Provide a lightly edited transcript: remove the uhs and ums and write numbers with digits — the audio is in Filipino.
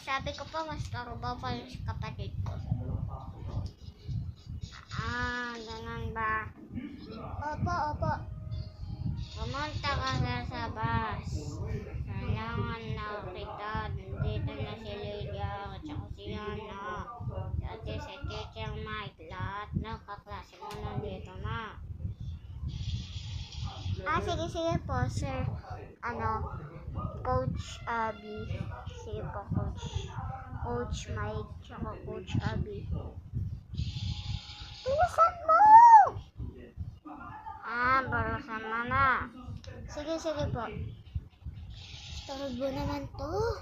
Sabi ko po, mas karubaw pa yung kapatid ko. Ganun ba? Opo. Pumunta ka sa bus. Kailangan nakita. Nandito na si Lydia at saka si Yana. Dati si Teacher Mike. Lahat ng kaklase mo nandito na. Sige po, sir. Coach Abby. Sige po, Coach Mike, tsaka Coach Abby. Bilisan mo! Balasan mo na. Sige po. Tarog naman to.